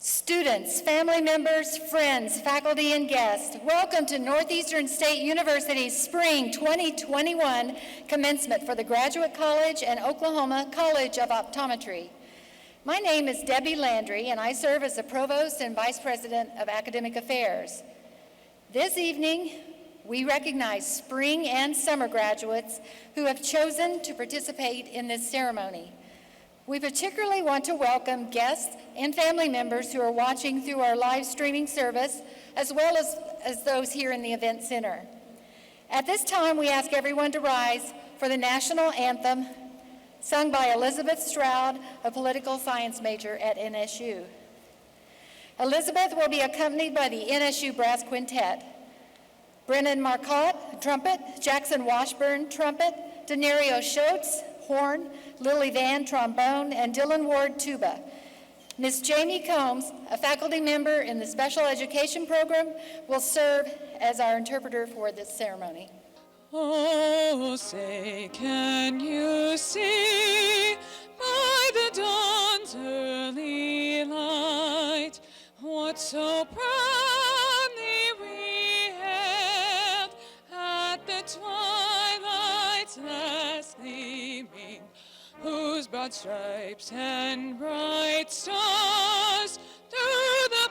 Students, family members, friends, faculty, and guests, welcome to Northeastern State University's Spring 2021 commencement for the Graduate College and Oklahoma College of Optometry. My name is Debbie Landry, and I serve as the Provost and Vice President of Academic Affairs. This evening, we recognize spring and summer graduates who have chosen to participate in this ceremony. We particularly want to welcome guests and family members who are watching through our live streaming service, as well as those here in the Event Center. At this time, we ask everyone to rise for the National Anthem, sung by Elizabeth Stroud, a political science major at NSU. Elizabeth will be accompanied by the NSU Brass Quintet. Brennan Marcotte, trumpet, Jackson Washburn, trumpet, Denario Schultz, horn, Lily Van, trombone, and Dylan Ward, tuba. Ms. Jamie Combs, a faculty member in the special education program, will serve as our interpreter for this ceremony. Oh, say, can you see by the dawn's early light what so proudly we hailed at the twilight's last gleaming, whose broad stripes and bright stars through the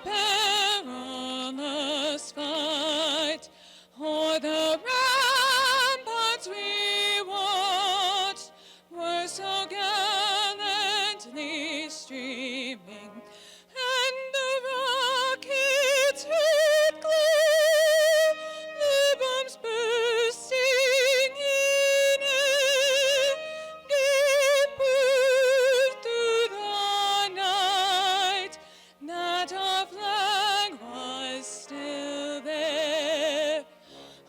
perilous fight o'er the ramparts we watched were so gallantly streaming, and the rockets with glee, the bombs bursting in air, gave proof through the night that our flag was still there.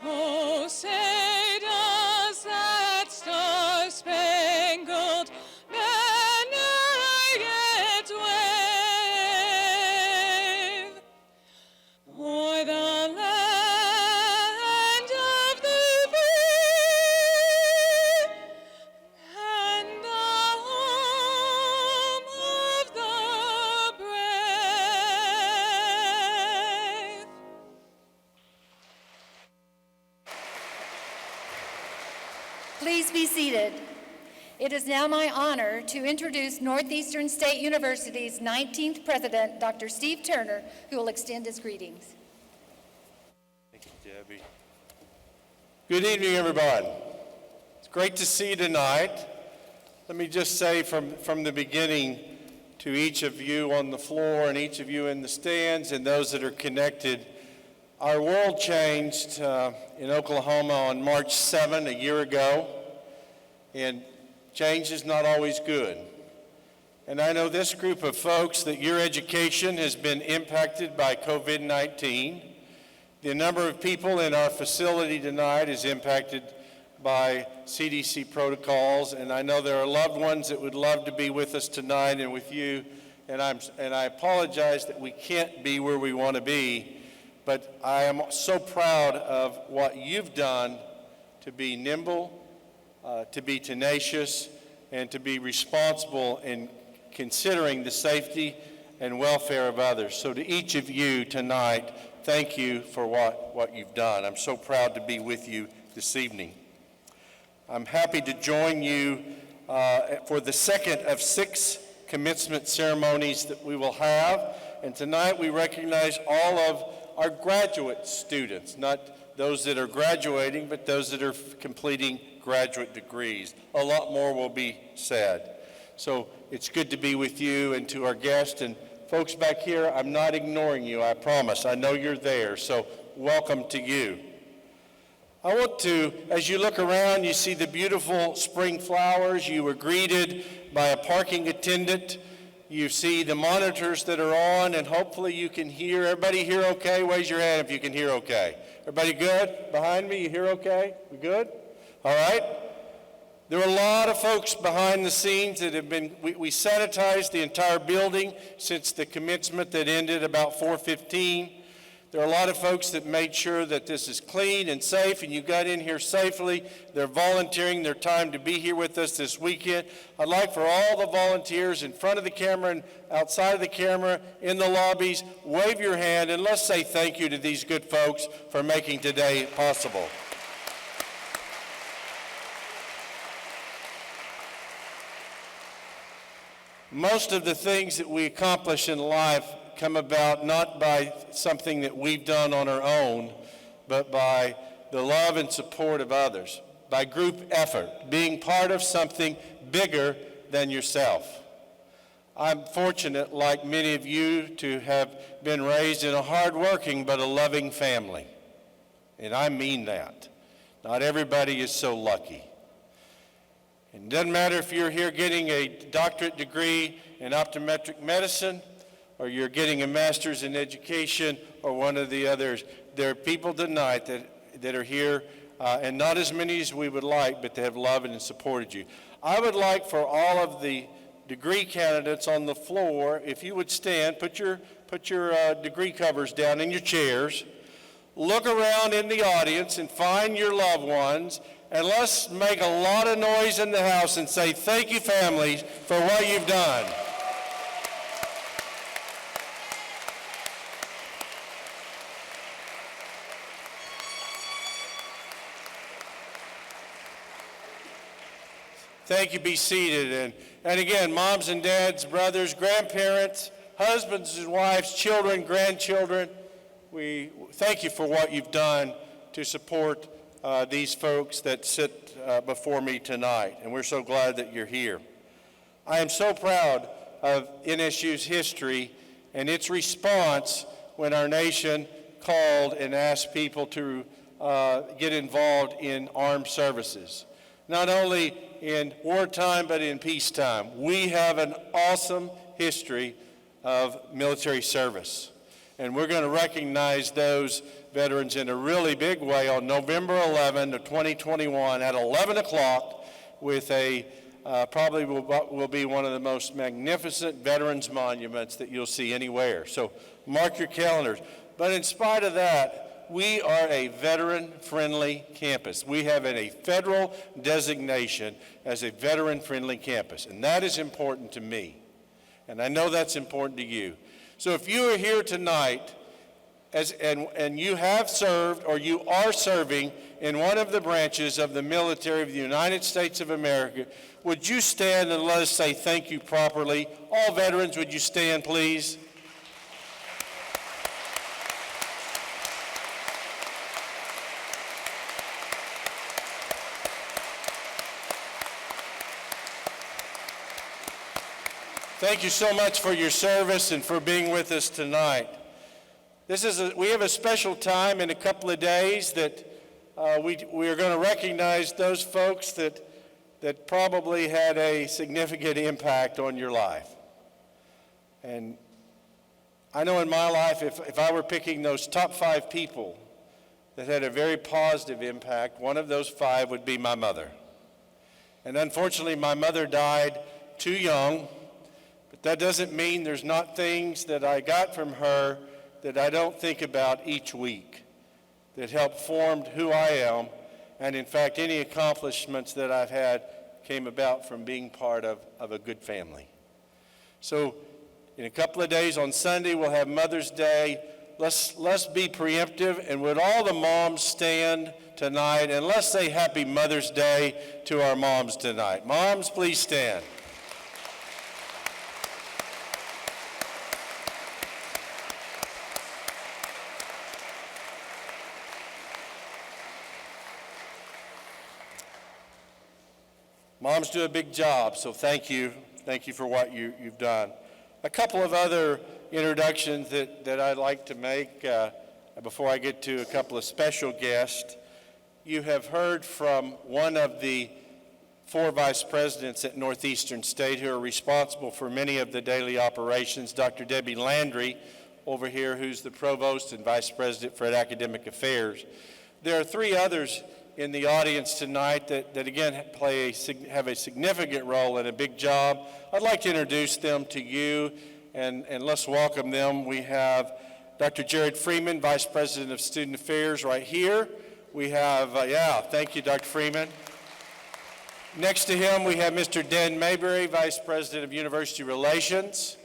Oh, say does that star-spangled banner yet wave o'er the land of the free and the home of the brave? Please be seated. It is now my honor to introduce Northeastern State University's 19th president, Dr. Steve Turner, who will extend his greetings. Thank you, Debbie. Good evening, everyone. It's great to see you tonight. Let me just say from the beginning to each of you on the floor and each of you in the stands and those that are connected, our world changed in Oklahoma on March 7, a year ago, and change is not always good. And I know this group of folks that your education has been impacted by COVID-19. The number of people in our facility tonight is impacted by CDC protocols, and I know there are loved ones that would love to be with us tonight and with you, and I apologize that we can't be where we want to be, but I am so proud of what you've done to be nimble, to be tenacious, and to be responsible in considering the safety and welfare of others. So to each of you tonight, thank you for what you've done. I'm so proud to be with you this evening. I'm happy to join you for the second of 6 commencement ceremonies that we will have. And tonight we recognize all of our graduate students, not those that are graduating, but those that are completing graduate degrees. A lot more will be said. So it's good to be with you, and to our guests and folks back here, I'm not ignoring you, I promise. I know you're there, so welcome to you. I want to, as you look around, you see the beautiful spring flowers. You were greeted by a parking attendant. You see the monitors that are on, and hopefully you can hear. Everybody hear okay? Raise your hand if you can hear okay. Everybody good? Behind me, you hear okay? We good? All right. There are a lot of folks behind the scenes that have been, we sanitized the entire building since the commencement that ended about 4:15. There are a lot of folks that made sure that this is clean and safe and you got in here safely. They're volunteering their time to be here with us this weekend. I'd like for all the volunteers in front of the camera and outside of the camera, in the lobbies, wave your hand and let's say thank you to these good folks for making today possible. Most of the things that we accomplish in life come about not by something that we've done on our own, but by the love and support of others, by group effort, being part of something bigger than yourself. I'm fortunate, like many of you, to have been raised in a hardworking but a loving family. And I mean that. Not everybody is so lucky. It doesn't matter if you're here getting a doctorate degree in optometric medicine, or you're getting a master's in education, or one of the others. There are people tonight that are here, and not as many as we would like, but they have loved and supported you. I would like for all of the degree candidates on the floor, if you would stand, put your degree covers down in your chairs, look around in the audience and find your loved ones, and let's make a lot of noise in the house and say thank you, families, for what you've done. Thank you. Be seated. And again, moms and dads, brothers, grandparents, husbands and wives, children, grandchildren, we thank you for what you've done to support these folks that sit before me tonight. And we're so glad that you're here. I am so proud of NSU's history and its response when our nation called and asked people to get involved in armed services. Not only in wartime, but in peacetime. We have an awesome history of military service. And we're going to recognize those veterans in a really big way on November 11 of 2021 at 11 o'clock with a probably will be one of the most magnificent veterans monuments that you'll see anywhere. So mark your calendars. But in spite of that, we are a veteran-friendly campus. We have a federal designation as a veteran-friendly campus, and that is important to me, and I know that's important to you. So if you are here tonight and you have served or you are serving in one of the branches of the military of the United States of America, would you stand and let us say thank you properly? All veterans, would you stand, please? Thank you so much for your service and for being with us tonight. We have a special time in a couple of days that we are going to recognize those folks that probably had a significant impact on your life. And I know in my life, if I were picking those top 5 people that had a very positive impact, one of those 5 would be my mother. And unfortunately, my mother died too young. That doesn't mean there's not things that I got from her that I don't think about each week that helped form who I am. And in fact, any accomplishments that I've had came about from being part of a good family. So in a couple of days on Sunday, we'll have Mother's Day. Let's be preemptive, and would all the moms stand tonight, and let's say Happy Mother's Day to our moms tonight. Moms, please stand. Moms do a big job, so thank you. Thank you for what you've done. A couple of other introductions that I'd like to make before I get to a couple of special guests. You have heard from one of the 4 vice presidents at Northeastern State who are responsible for many of the daily operations, Dr. Debbie Landry over here, who's the provost and vice president for academic affairs. There are 3 others in the audience tonight that again have a significant role and a big job. I'd like to introduce them to you, and let's welcome them. We have Dr. Jared Freeman, Vice President of Student Affairs, right here. We have, thank you, Dr. Freeman. Next to him, we have Mr. Dan Mayberry, Vice President of University Relations.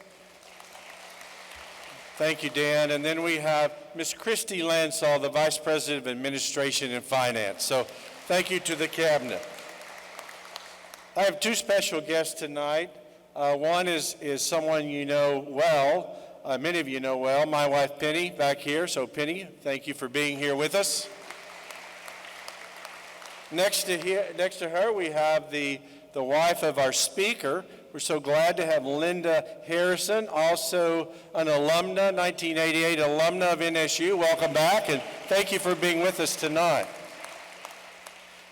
Thank you, Dan. And then we have Ms. Christy Lansall, the Vice President of Administration and Finance. So thank you to the Cabinet. I have two special guests tonight. One is someone you know well, many of you know well, my wife Penny back here. So Penny, thank you for being here with us. Next to her, we have the wife of our speaker. We're so glad to have Linda Harrison, also an alumna, 1988 alumna of NSU. Welcome back, and thank you for being with us tonight.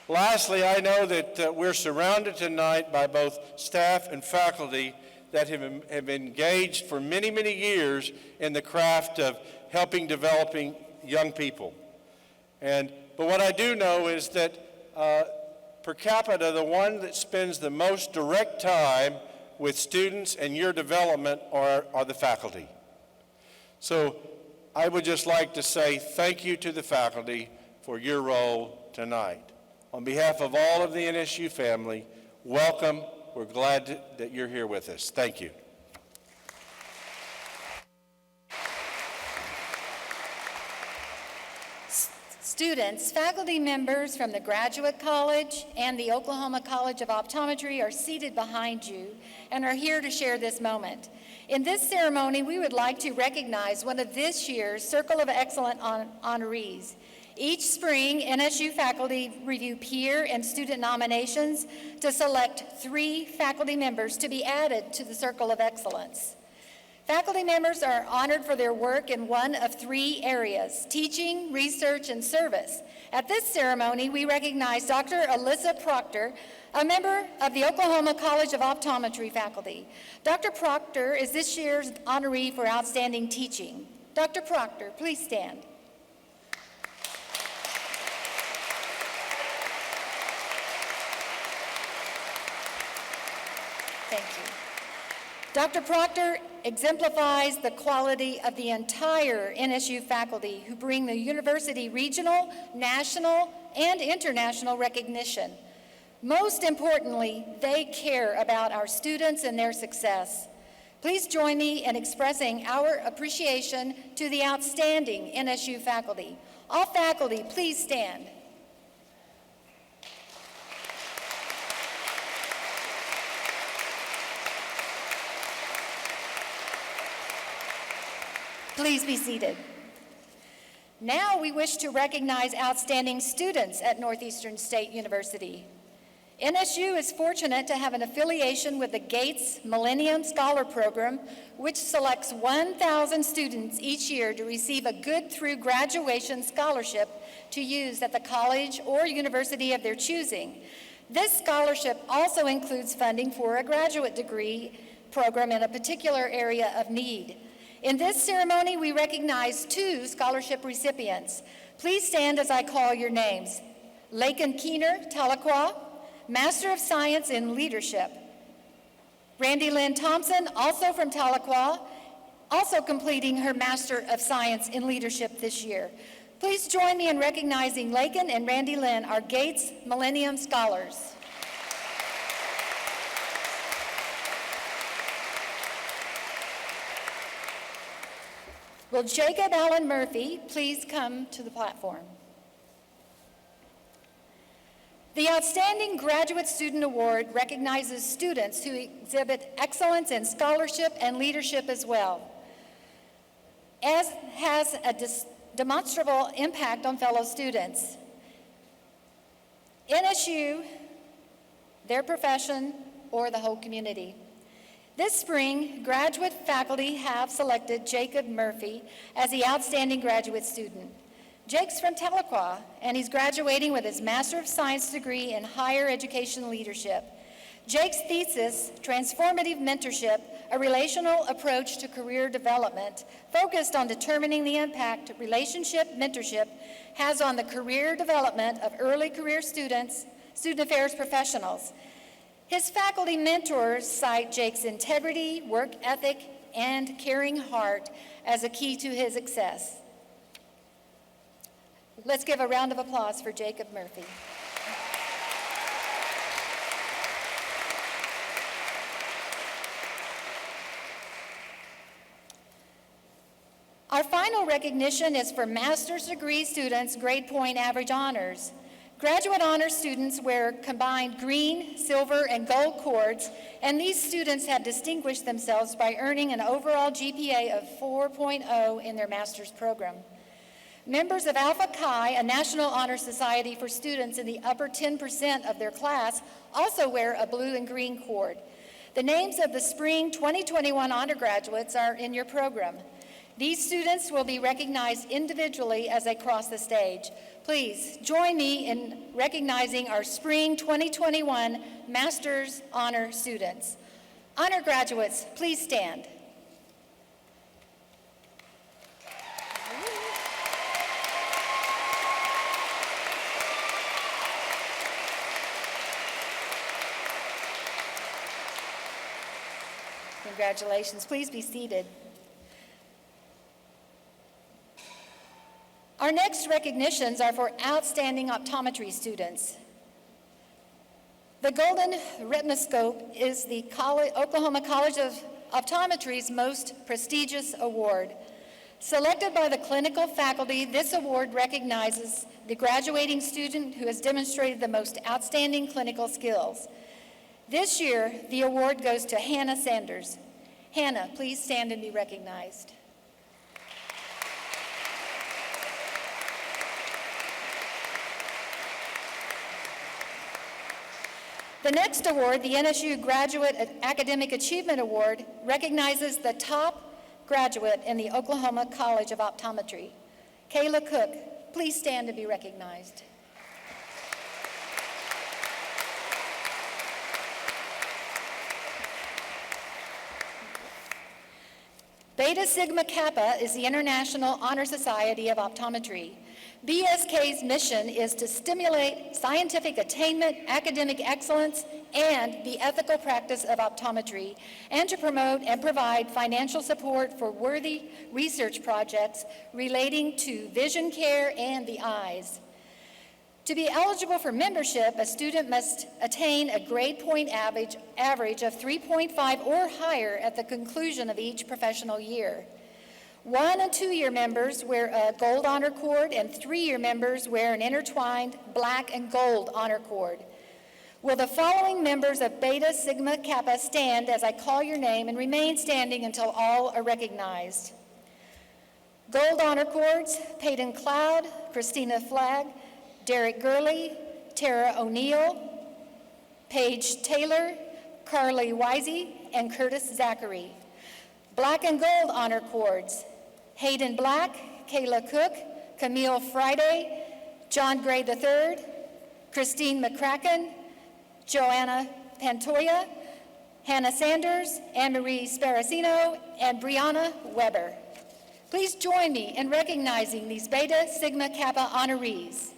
Lastly, I know that we're surrounded tonight by both staff and faculty that have engaged for many, many years in the craft of developing young people. But what I do know is that per capita, the one that spends the most direct time with students and your development are the faculty. So I would just like to say thank you to the faculty for your role tonight. On behalf of all of the NSU family, welcome. We're glad that you're here with us. Thank you. Students, faculty members from the Graduate College and the Oklahoma College of Optometry are seated behind you and are here to share this moment. In this ceremony, we would like to recognize one of this year's Circle of Excellence honorees. Each spring, NSU faculty review peer and student nominations to select 3 faculty members to be added to the Circle of Excellence. Faculty members are honored for their work in one of 3 areas: teaching, research, and service. At this ceremony, we recognize Dr. Alyssa Proctor, a member of the Oklahoma College of Optometry faculty. Dr. Proctor is this year's honoree for outstanding teaching. Dr. Proctor, please stand. Thank you. Dr. Proctor exemplifies the quality of the entire NSU faculty who bring the university regional, national, and international recognition. Most importantly, they care about our students and their success. Please join me in expressing our appreciation to the outstanding NSU faculty. All faculty, please stand. Please be seated. Now we wish to recognize outstanding students at Northeastern State University. NSU is fortunate to have an affiliation with the Gates Millennium Scholar Program, which selects 1,000 students each year to receive a Good Through Graduation scholarship to use at the college or university of their choosing. This scholarship also includes funding for a graduate degree program in a particular area of need. In this ceremony, we recognize 2 scholarship recipients. Please stand as I call your names. Lakin Keener, Tahlequah, Master of Science in Leadership. Randy Lynn Thompson, also from Tahlequah, also completing her Master of Science in Leadership this year. Please join me in recognizing Lakin and Randy Lynn, our Gates Millennium Scholars. Will Jacob Allen Murphy please come to the platform? The Outstanding Graduate Student Award recognizes students who exhibit excellence in scholarship and leadership as well, as has a demonstrable impact on fellow students. NSU, their profession, or the whole community. This spring, graduate faculty have selected Jacob Murphy as the outstanding graduate student. Jake's from Tahlequah, and he's graduating with his Master of Science degree in Higher Education Leadership. Jake's thesis, Transformative Mentorship, a relational approach to career development, focused on determining the impact relationship mentorship has on the career development of early career students, student affairs professionals. His faculty mentors cite Jake's integrity, work ethic, and caring heart as a key to his success. Let's give a round of applause for Jacob Murphy. Our final recognition is for master's degree students' grade point average honors. Graduate honors students wear combined green, silver, and gold cords, and these students have distinguished themselves by earning an overall GPA of 4.0 in their master's program. Members of Alpha Chi, a national honor society for students in the upper 10% of their class, also wear a blue and green cord. The names of the spring 2021 honor graduates are in your program. These students will be recognized individually as they cross the stage. Please join me in recognizing our spring 2021 Master's Honor students. Honor graduates, please stand. Congratulations. Please be seated. Our next recognitions are for outstanding optometry students. The Golden Retinoscope is the Oklahoma College of Optometry's most prestigious award. Selected by the clinical faculty, this award recognizes the graduating student who has demonstrated the most outstanding clinical skills. This year, the award goes to Hannah Sanders. Hannah, please stand and be recognized. The next award, the NSU Graduate Academic Achievement Award, recognizes the top graduate in the Oklahoma College of Optometry. Kayla Cook, please stand to be recognized. Beta Sigma Kappa is the International Honor Society of Optometry. BSK's mission is to stimulate scientific attainment, academic excellence, and the ethical practice of optometry, and to promote and provide financial support for worthy research projects relating to vision care and the eyes. To be eligible for membership, a student must attain a grade point average of 3.5 or higher at the conclusion of each professional year. 1- and 2-year members wear a gold honor cord, and 3-year members wear an intertwined black and gold honor cord. Will the following members of Beta Sigma Kappa stand as I call your name and remain standing until all are recognized? Gold honor cords, Peyton Cloud, Christina Flagg, Derek Gurley, Tara O'Neill, Paige Taylor, Carly Wisey, and Curtis Zachary. Black and gold honor cords, Hayden Black, Kayla Cook, Camille Friday, John Gray III, Christine McCracken, Joanna Pantoya, Hannah Sanders, Anne-Marie Sparacino, and Brianna Weber. Please join me in recognizing these Beta Sigma Kappa honorees.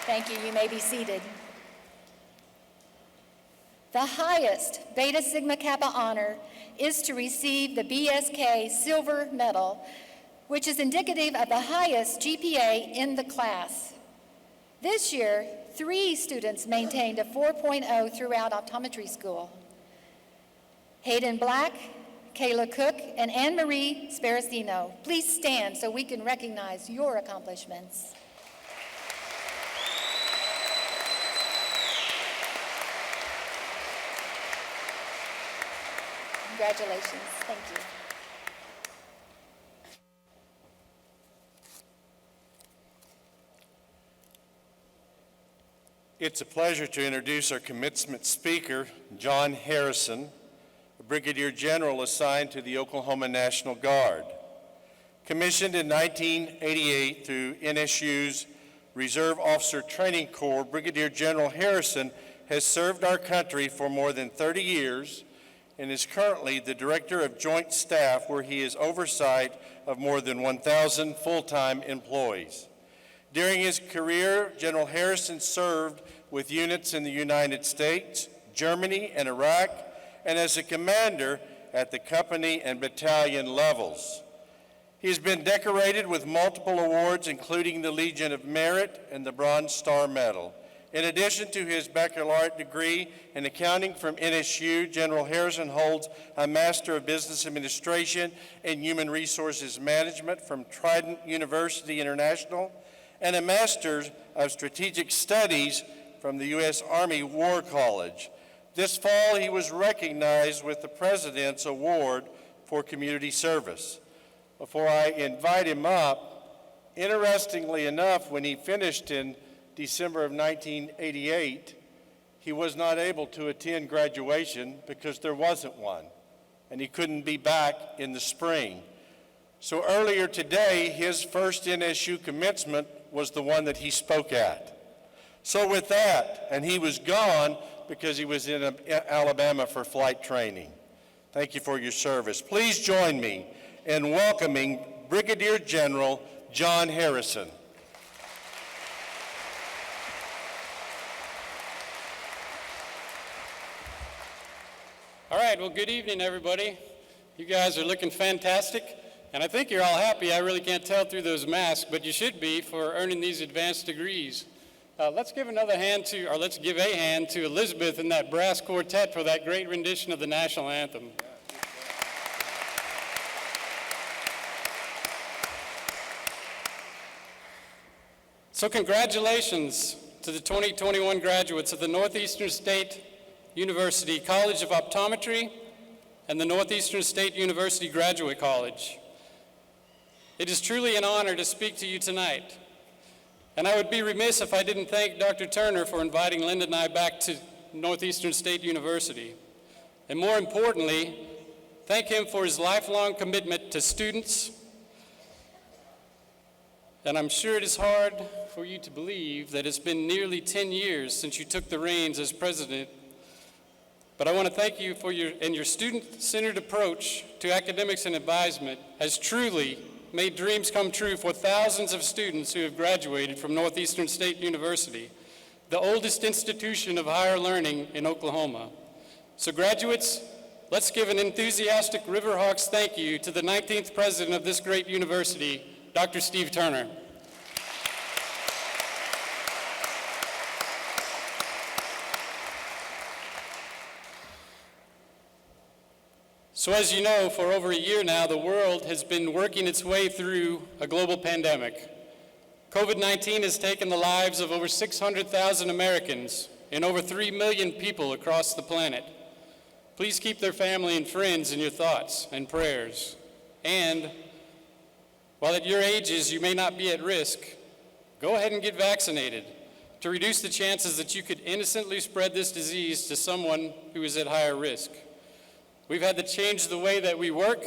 Thank you. You may be seated. The highest Beta Sigma Kappa honor is to receive the BSK Silver Medal, which is indicative of the highest GPA in the class. This year, 3 students maintained a 4.0 throughout optometry school. Hayden Black, Kayla Cook, and Anne-Marie Sparacino. Please stand so we can recognize your accomplishments. Congratulations. Thank you. It's a pleasure to introduce our commencement speaker, John Harrison, a Brigadier General assigned to the Oklahoma National Guard. Commissioned in 1988 through NSU's Reserve Officer Training Corps, Brigadier General Harrison has served our country for more than 30 years and is currently the Director of Joint Staff, where he has oversight of more than 1,000 full-time employees. During his career, General Harrison served with units in the United States, Germany, and Iraq, and as a commander at the company and battalion levels. He's been decorated with multiple awards, including the Legion of Merit and the Bronze Star Medal. In addition to his baccalaureate degree in accounting from NSU, General Harrison holds a Master of Business Administration and Human Resources Management from Trident University International and a Master of Strategic Studies from the U.S. Army War College. This fall, he was recognized with the President's Award for Community Service. Before I invite him up, interestingly enough, when he finished in December of 1988, he was not able to attend graduation because there wasn't one, and he couldn't be back in the spring. So earlier today, his first NSU commencement was the one that he spoke at. So with that, and he was gone because he was in Alabama for flight training. Thank you for your service. Please join me in welcoming Brigadier General John Harrison. All right, well, good evening, everybody. You guys are looking fantastic, and I think you're all happy. I really can't tell through those masks, but you should be for earning these advanced degrees. Let's give a hand to Elizabeth and that brass quartet for that great rendition of the national anthem. So congratulations to the 2021 graduates of the Northeastern State University College of Optometry and the Northeastern State University Graduate College. It is truly an honor to speak to you tonight, and I would be remiss if I didn't thank Dr. Turner for inviting Linda and I back to Northeastern State University, and more importantly, thank him for his lifelong commitment to students. And I'm sure it is hard for you to believe that it's been nearly 10 years since you took the reins as president. But I want to thank you for your student-centered approach to academics and advisement has truly made dreams come true for thousands of students who have graduated from Northeastern State University, the oldest institution of higher learning in Oklahoma. So graduates, let's give an enthusiastic Riverhawks thank you to the 19th president of this great university, Dr. Steve Turner. So as you know, for over a year now, the world has been working its way through a global pandemic. COVID-19 has taken the lives of over 600,000 Americans and over 3 million people across the planet. Please keep their family and friends in your thoughts and prayers. And while at your ages you may not be at risk, go ahead and get vaccinated to reduce the chances that you could innocently spread this disease to someone who is at higher risk. We've had to change the way that we work.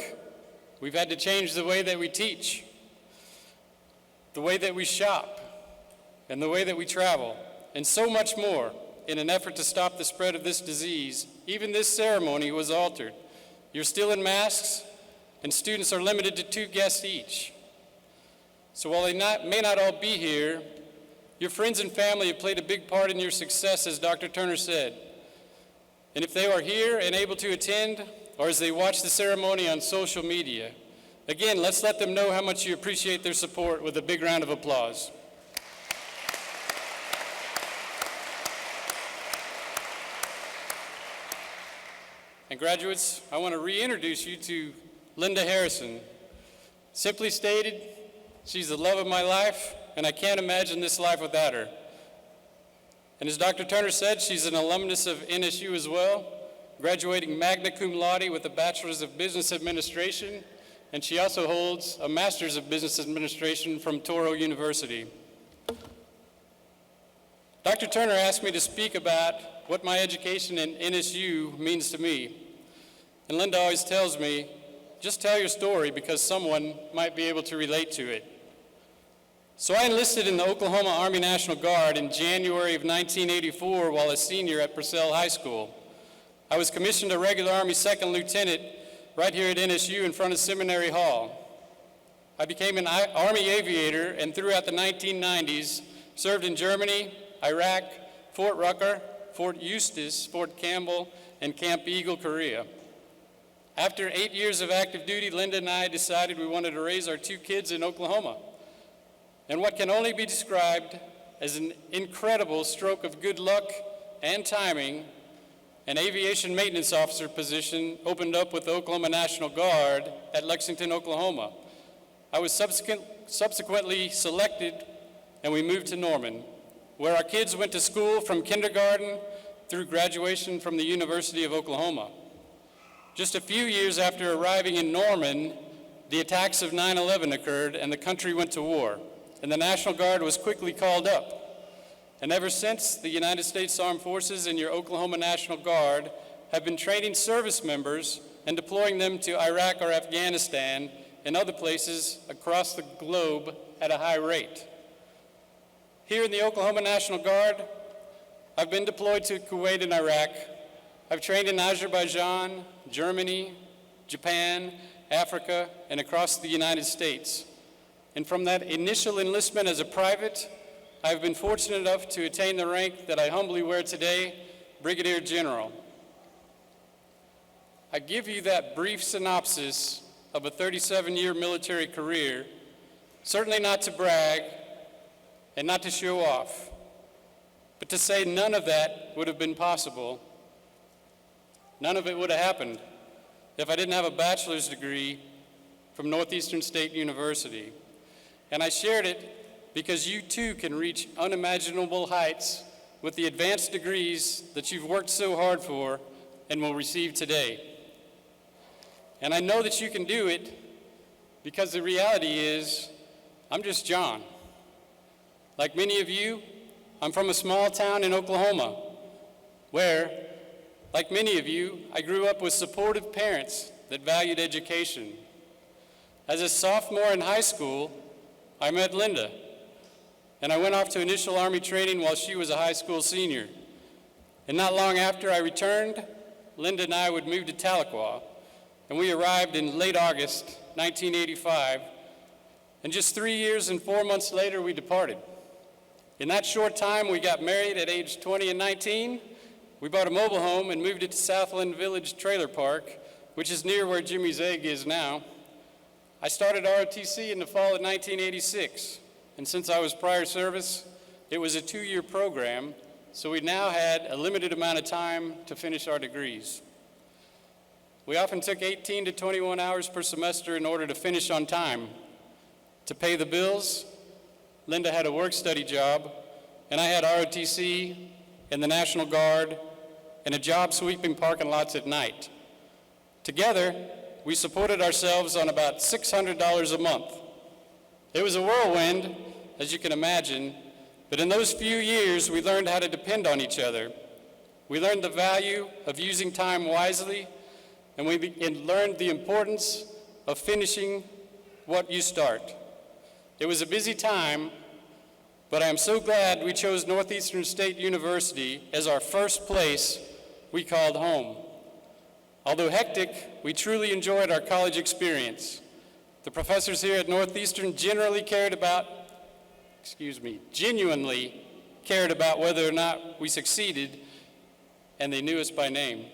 We've had to change the way that we teach, the way that we shop, and the way that we travel, and so much more in an effort to stop the spread of this disease. Even this ceremony was altered. You're still in masks, and students are limited to 2 guests each. So while they may not all be here, your friends and family have played a big part in your success, as Dr. Turner said. And if they are here and able to attend, or as they watch the ceremony on social media, again, let's let them know how much you appreciate their support with a big round of applause. And graduates, I want to reintroduce you to Linda Harrison. Simply stated, she's the love of my life, and I can't imagine this life without her. And as Dr. Turner said, she's an alumnus of NSU as well, graduating magna cum laude with a Bachelor's of Business Administration, and she also holds a Master's of Business Administration from Touro University. Dr. Turner asked me to speak about what my education in NSU means to me. And Linda always tells me, just tell your story because someone might be able to relate to it. So I enlisted in the Oklahoma Army National Guard in January of 1984 while a senior at Purcell High School. I was commissioned a regular Army second lieutenant right here at NSU in front of Seminary Hall. I became an Army aviator and throughout the 1990s served in Germany, Iraq, Fort Rucker, Fort Eustis, Fort Campbell, and Camp Eagle, Korea. After 8 years of active duty, Linda and I decided we wanted to raise our 2 kids in Oklahoma. And what can only be described as an incredible stroke of good luck and timing, an aviation maintenance officer position opened up with the Oklahoma National Guard at Lexington, Oklahoma. I was subsequently selected, and we moved to Norman, where our kids went to school from kindergarten through graduation from the University of Oklahoma. Just a few years after arriving in Norman, the attacks of 9/11 occurred and the country went to war, and the National Guard was quickly called up. And ever since, the United States Armed Forces and your Oklahoma National Guard have been training service members and deploying them to Iraq or Afghanistan and other places across the globe at a high rate. Here in the Oklahoma National Guard, I've been deployed to Kuwait and Iraq. I've trained in Azerbaijan, Germany, Japan, Africa, and across the United States. And from that initial enlistment as a private, I've been fortunate enough to attain the rank that I humbly wear today, Brigadier General. I give you that brief synopsis of a 37-year military career, certainly not to brag and not to show off, but to say none of that would have been possible. None of it would have happened if I didn't have a bachelor's degree from Northeastern State University. And I shared it because you too can reach unimaginable heights with the advanced degrees that you've worked so hard for and will receive today. And I know that you can do it because the reality is, I'm just John. Like many of you, I'm from a small town in Oklahoma where, like many of you, I grew up with supportive parents that valued education. As a sophomore in high school, I met Linda, and I went off to initial Army training while she was a high school senior. And not long after I returned, Linda and I would move to Tahlequah, and we arrived in late August 1985, and just 3 years and 4 months later, we departed. In that short time, we got married at age 20 and 19. We bought a mobile home and moved it to Southland Village Trailer Park, which is near where Jimmy's Egg is now. I started ROTC in the fall of 1986, and since I was prior service, it was a 2-year program, so we now had a limited amount of time to finish our degrees. We often took 18 to 21 hours per semester in order to finish on time. To pay the bills, Linda had a work-study job, and I had ROTC and the National Guard and a job sweeping parking lots at night. Together, we supported ourselves on about $600 a month. It was a whirlwind, as you can imagine, but in those few years, we learned how to depend on each other. We learned the value of using time wisely, and we learned the importance of finishing what you start. It was a busy time, but I am so glad we chose Northeastern State University as our first place we called home. Although hectic, we truly enjoyed our college experience. The professors here at Northeastern genuinely cared about whether or not we succeeded, and they knew us by name.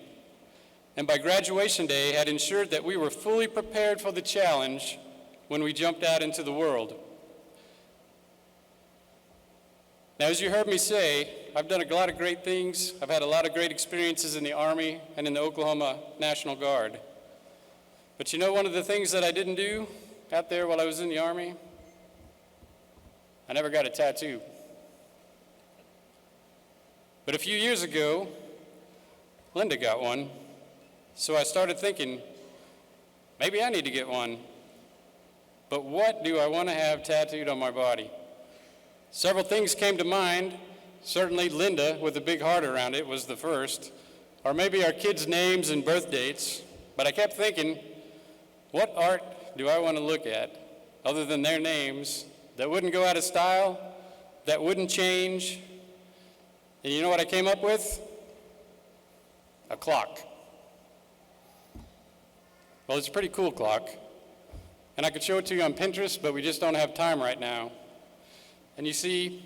And by graduation day, had ensured that we were fully prepared for the challenge when we jumped out into the world. Now, as you heard me say, I've done a lot of great things. I've had a lot of great experiences in the Army and in the Oklahoma National Guard. But you know one of the things that I didn't do out there while I was in the Army? I never got a tattoo. But a few years ago, Linda got one. So I started thinking, maybe I need to get one. But what do I want to have tattooed on my body? Several things came to mind. Certainly Linda, with a big heart around it, was the first. Or maybe our kids' names and birth dates. But I kept thinking, what art do I want to look at, other than their names, that wouldn't go out of style, that wouldn't change? And you know what I came up with? A clock. Well, it's a pretty cool clock. And I could show it to you on Pinterest, but we just don't have time right now. And you see,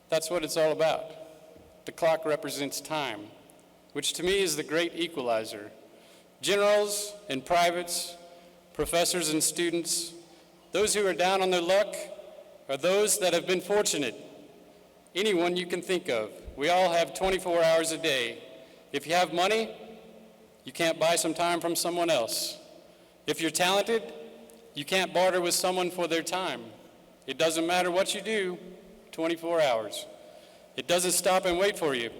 That's what it's all about. The clock represents time, which to me is the great equalizer. Generals and privates, professors and students, those who are down on their luck are those that have been fortunate. Anyone you can think of. We all have 24 hours a day. If you have money, you can't buy some time from someone else. If you're talented, you can't barter with someone for their time. It doesn't matter what you do, 24 hours. It doesn't stop and wait for you.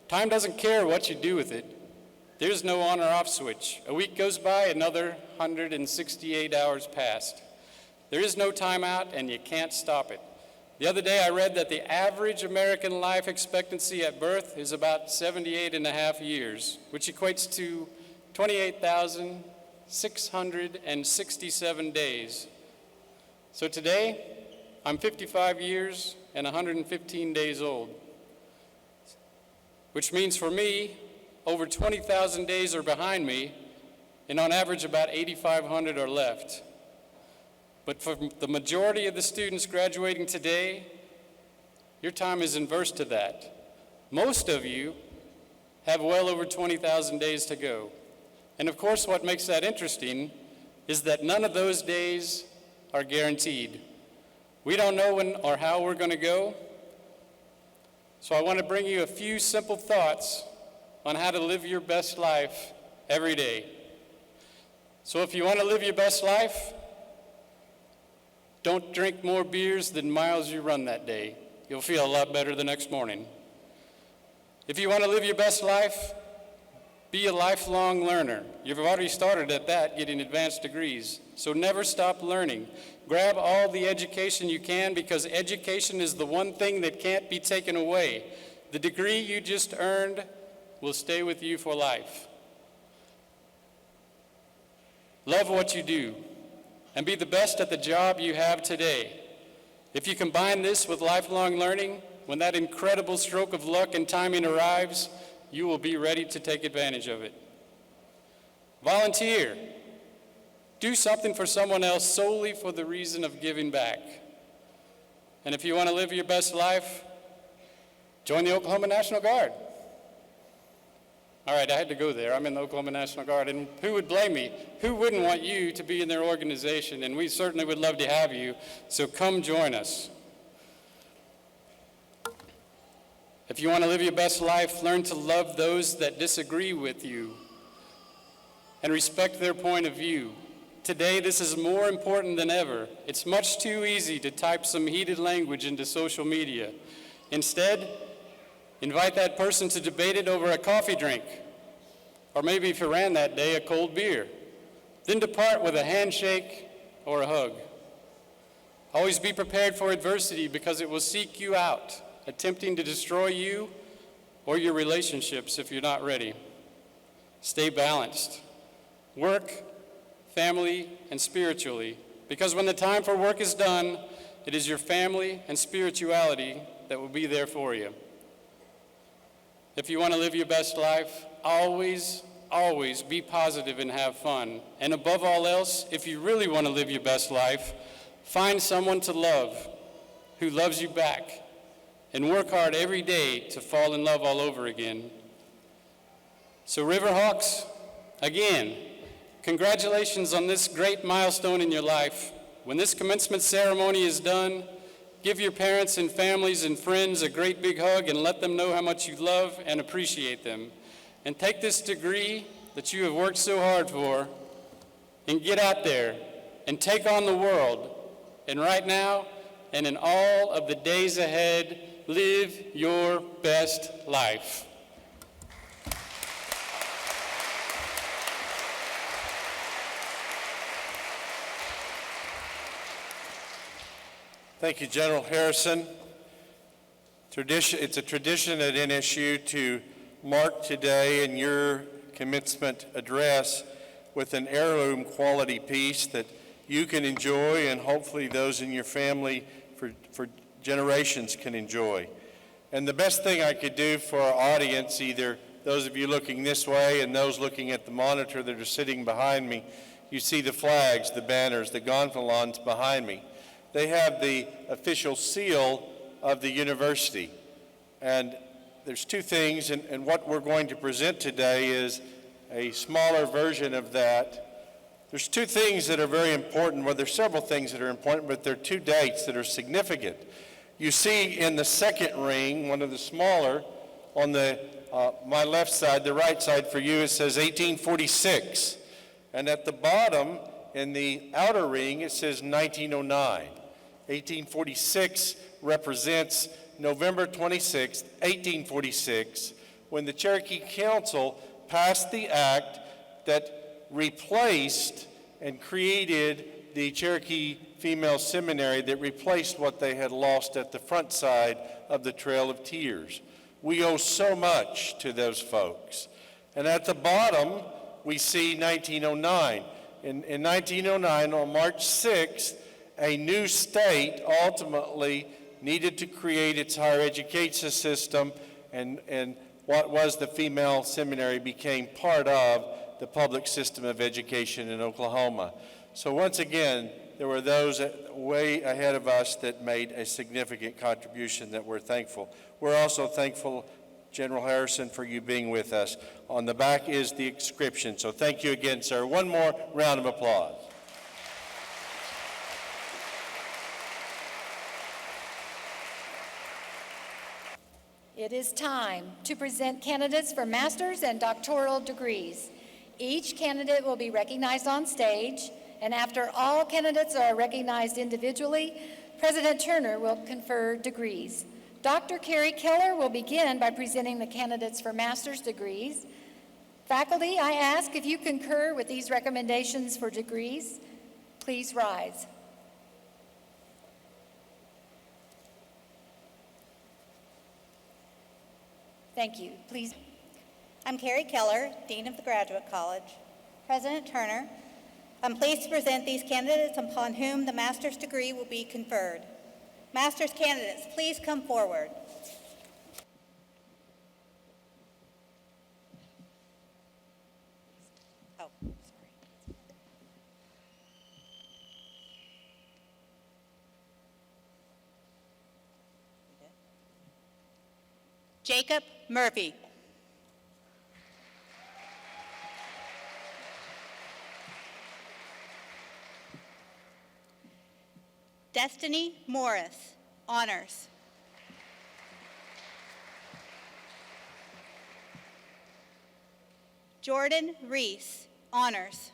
Time doesn't care what you do with it. There's no on or off switch. A week goes by, another 168 hours passed. There is no timeout, and you can't stop it. The other day I read that the average American life expectancy at birth is about 78 and a half years, which equates to 28,667 days. So today, I'm 55 years and 115 days old, which means for me, over 20,000 days are behind me, and on average about 8,500 are left. But for the majority of the students graduating today, your time is inverse to that. Most of you have well over 20,000 days to go. And of course, what makes that interesting is that none of those days are guaranteed. We don't know when or how we're going to go. So I want to bring you a few simple thoughts on how to live your best life every day. So if you want to live your best life, don't drink more beers than miles you run that day. You'll feel a lot better the next morning. If you want to live your best life, be a lifelong learner. You've already started at that, getting advanced degrees. So never stop learning. Grab all the education you can, because education is the one thing that can't be taken away. The degree you just earned will stay with you for life. Love what you do, and be the best at the job you have today. If you combine this with lifelong learning, when that incredible stroke of luck and timing arrives, you will be ready to take advantage of it. Volunteer. Do something for someone else solely for the reason of giving back. And if you want to live your best life, join the Oklahoma National Guard. All right, I had to go there. I'm in the Oklahoma National Guard, and who would blame me? Who wouldn't want you to be in their organization? And we certainly would love to have you, so come join us. If you want to live your best life, learn to love those that disagree with you and respect their point of view. Today, this is more important than ever. It's much too easy to type some heated language into social media. Instead, invite that person to debate it over a coffee drink, or maybe if you ran that day, a cold beer. Then depart with a handshake or a hug. Always be prepared for adversity, because it will seek you out, attempting to destroy you or your relationships if you're not ready. Stay balanced. Work, family, and spiritually, because when the time for work is done, it is your family and spirituality that will be there for you. If you want to live your best life, always be positive and have fun. And above all else, if you really want to live your best life, find someone to love who loves you back, and work hard every day to fall in love all over again. So Riverhawks, again, congratulations on this great milestone in your life. When this commencement ceremony is done, give your parents and families and friends a great big hug and let them know how much you love and appreciate them. And take this degree that you have worked so hard for and get out there and take on the world. And right now, and in all of the days ahead, live your best life. Thank you, General Harrison. It's a tradition at NSU to mark today in your commencement address with an heirloom quality piece that you can enjoy, and hopefully those in your family for generations can enjoy. And the best thing I could do for our audience, either those of you looking this way and those looking at the monitor that are sitting behind me, you see the flags, the banners, the gonfalons behind me. They have the official seal of the university. And there's two things, and what we're going to present today is a smaller version of that. There's two things that are very important. Well, there's several things that are important, but there are two dates that are significant. You see in the second ring, one of the smaller, on the my left side, the right side for you, it says 1846. And at the bottom, in the outer ring, it says 1909. 1846 represents November 26, 1846, when the Cherokee Council passed the act that replaced and created the Cherokee Female Seminary, that replaced what they had lost at the front side of the Trail of Tears. We owe so much to those folks. And at the bottom, we see 1909. In 1909, on March 6th, a new state ultimately needed to create its higher education system, and what was the female seminary became part of the public system of education in Oklahoma. So once again, there were those way ahead of us that made a significant contribution that we're thankful. We're also thankful, General Harrison, for you being with us. On the back is the inscription. So thank you again, sir. One more round of applause. It is time to present candidates for master's and doctoral degrees. Each candidate will be recognized on stage, and after all candidates are recognized individually, President Turner will confer degrees. Dr. Carrie Keller will begin by presenting the candidates for master's degrees. Faculty, I ask if you concur with these recommendations for degrees. Please rise. Thank you. Please. I'm Carrie Keller, Dean of the Graduate College. President Turner, I'm pleased to present these candidates upon whom the master's degree will be conferred. Master's candidates, please come forward. Oh, sorry. Jacob Murphy. Destiny Morris, honors. Jordan Reese, honors.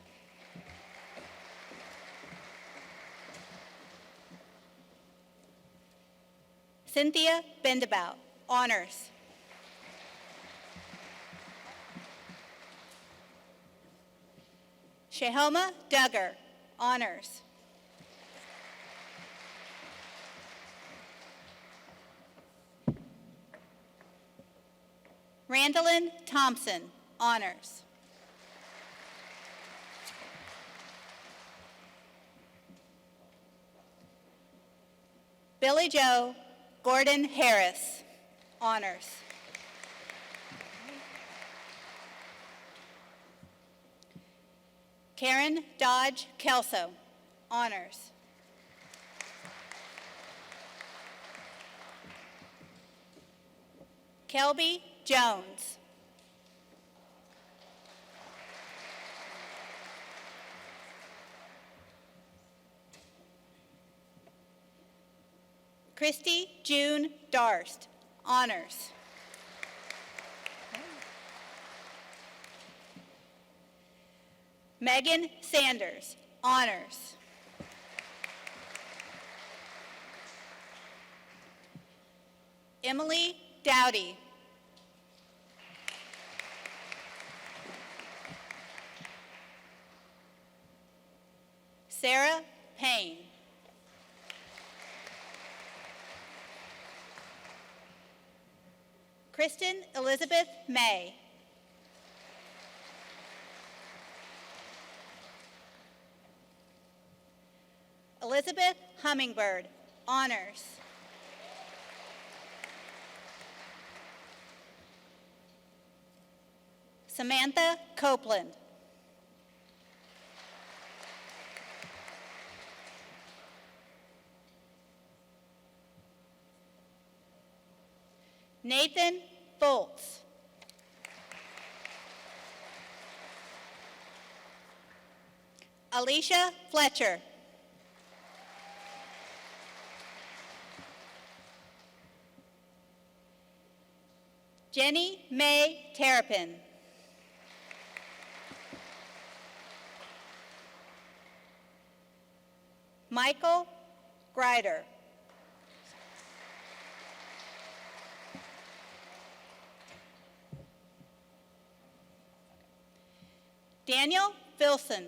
Cynthia Bendabout, honors. Shehoma Duggar, honors. Randallyn Thompson, honors. Billy Joe Gordon Harris, honors. Karen Dodge Kelso, honors. Kelby Jones. Christy June Darst, honors. Megan Sanders, honors. Emily Dowdy. Sarah Payne. Kristen Elizabeth May. Elizabeth Hummingbird, honors. Samantha Copeland. Nathan Foltz. Alicia Fletcher. Jenny Mae Terrapin. Michael Greider. Daniel Filson.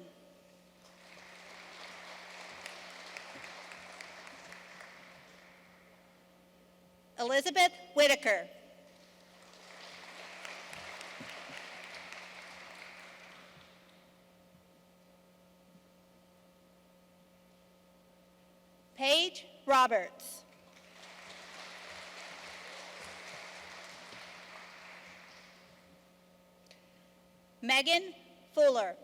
Elizabeth Whitaker. Paige Roberts. Megan Fuller.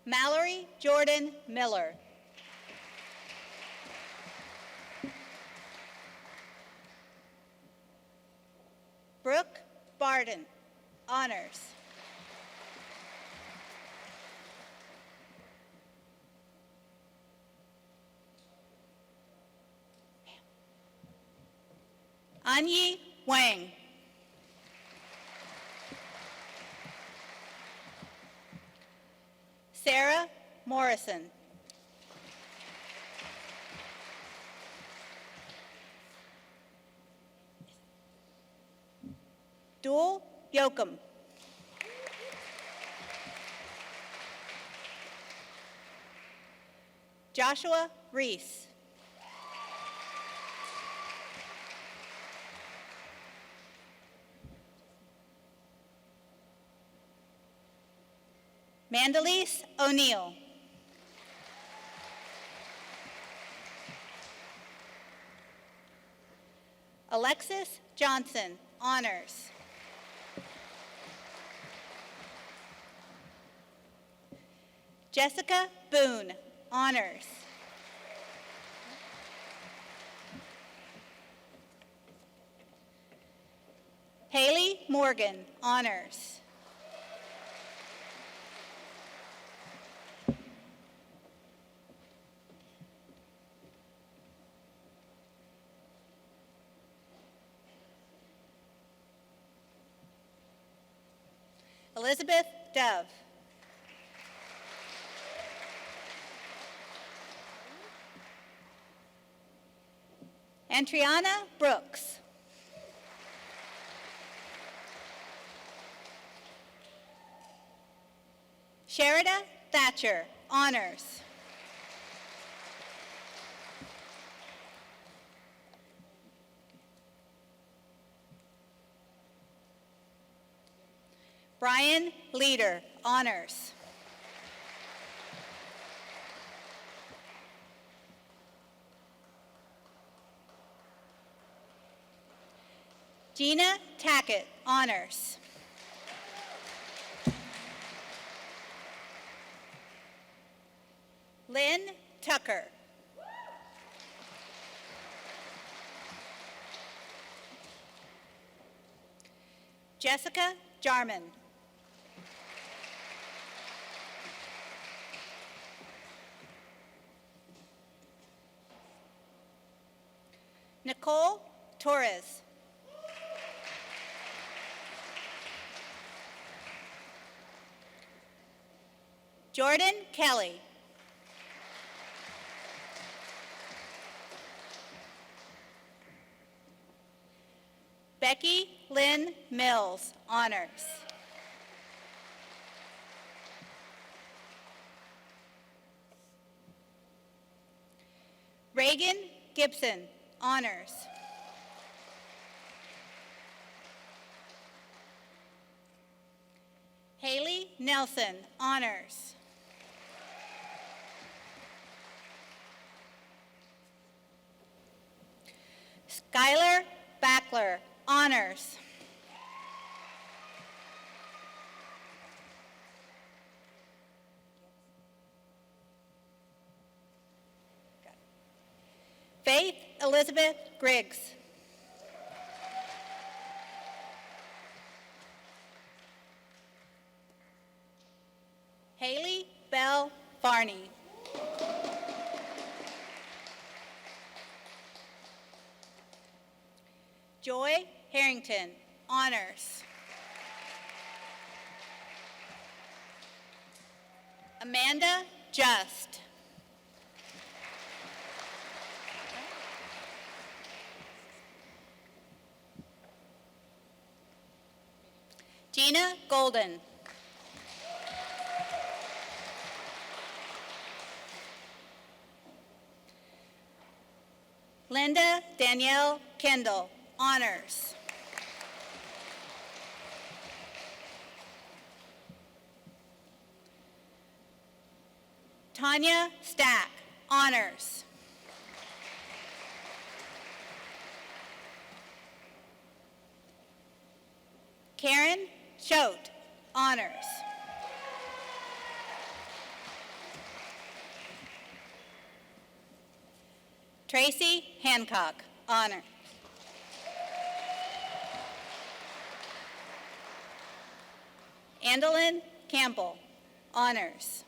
Mallory Jordan Miller. Brooke Barden, honors. Anyi Wang. Sarah Morrison. Dual Yoakum. Joshua Reese. Mandalise O'Neill. Alexis Johnson, honors. Jessica Boone, honors. Haley Morgan, honors. Elizabeth Dove. Antriana Brooks. Sherida Thatcher, honors. Brian Leader, honors. Gina Tackett, honors. Lynn Tucker. Jessica Jarman. Nicole Torres. Jordan Kelly. Becky Lynn Mills, honors. Reagan Gibson, honors. Haley Nelson, honors. Skylar Backler, honors. Faith Elizabeth Griggs. Haley Bell Farney. Joy Harrington, honors. Amanda Just. Gina Golden. Linda Danielle Kendall, honors. Tanya Stack, honors. Karen Choate, honors. Tracy Hancock, honor. Andalyn Campbell, honors.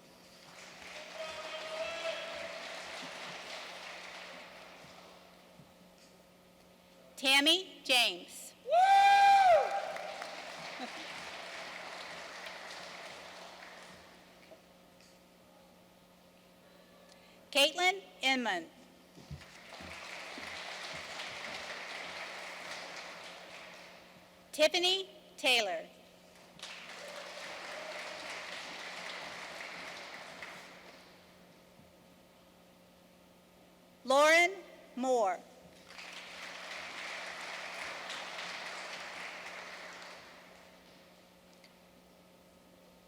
Tammy James. Caitlin Inman. Tiffany Taylor. Lauren Moore.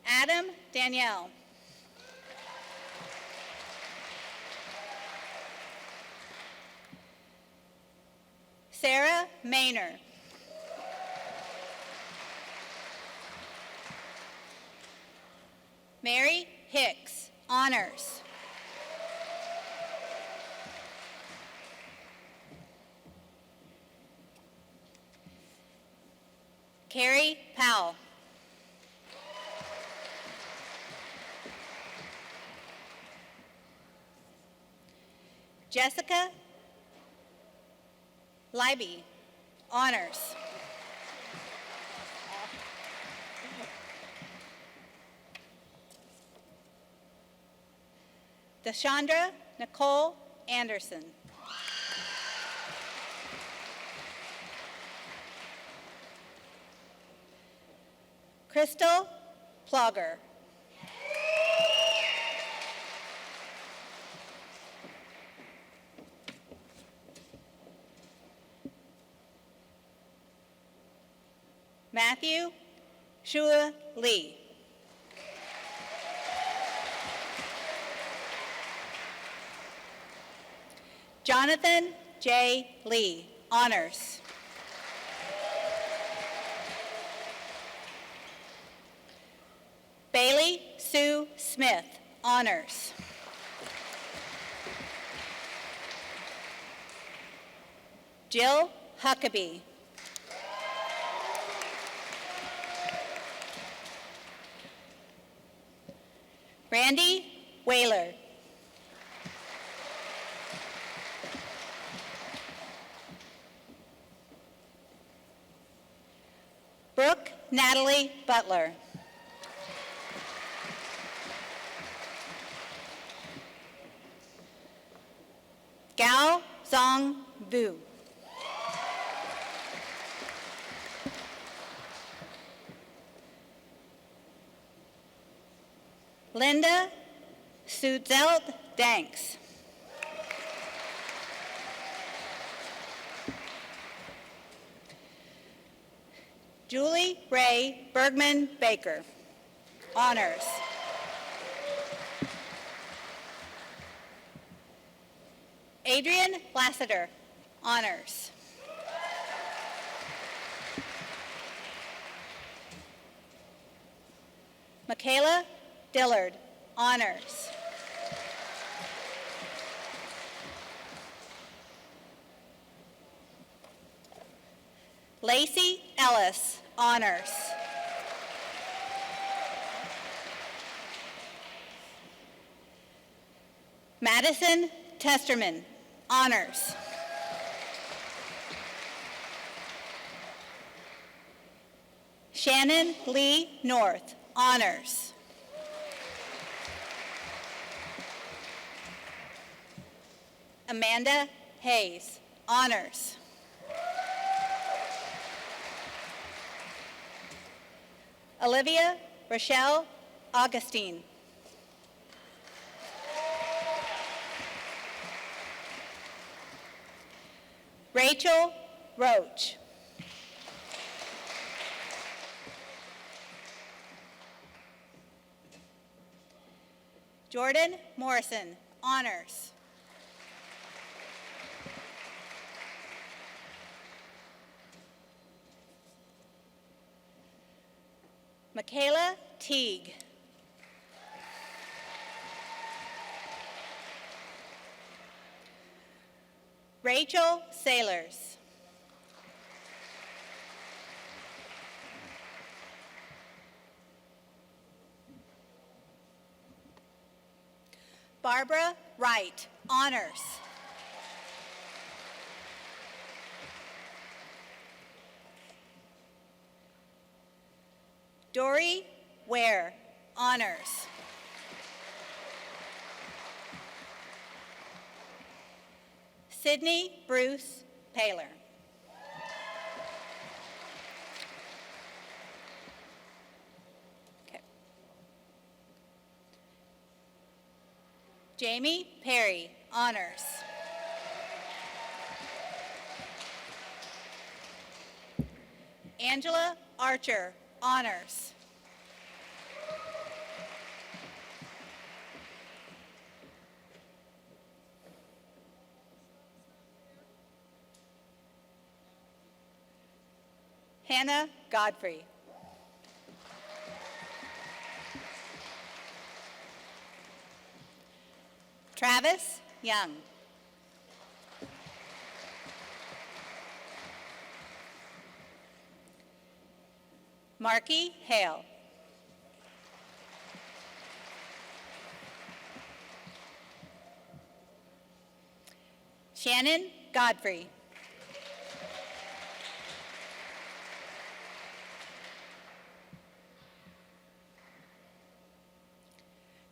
Adam Danielle. Sarah Maynor. Mary Hicks, honors. Carrie Powell. Jessica Libby, honors. Deshandra Nicole Anderson. Crystal Plogger. Matthew Shua Lee. Jonathan J. Lee, honors. Bailey Sue Smith, honors. Jill Huckabee. Randy Whaler. Brooke Natalie Butler. Gao Zong Vu. Linda Suzelt Danks. Julie Ray Bergman Baker, honors. Adrian Lassiter, honors. Michaela Dillard, honors. Lacey Ellis, honors. Madison Testerman, honors. Shannon Lee North, honors. Amanda Hayes, honors. Olivia Rochelle Augustine. Rachel Roach. Jordan Morrison, honors. Michaela Teague. Rachel Sailors. Barbara Wright, honors. Dory Ware, honors. Sydney Bruce Paler. Okay. Jamie Perry, honors. Angela Archer, honors. Hannah Godfrey. Travis Young. Marky Hale. Shannon Godfrey.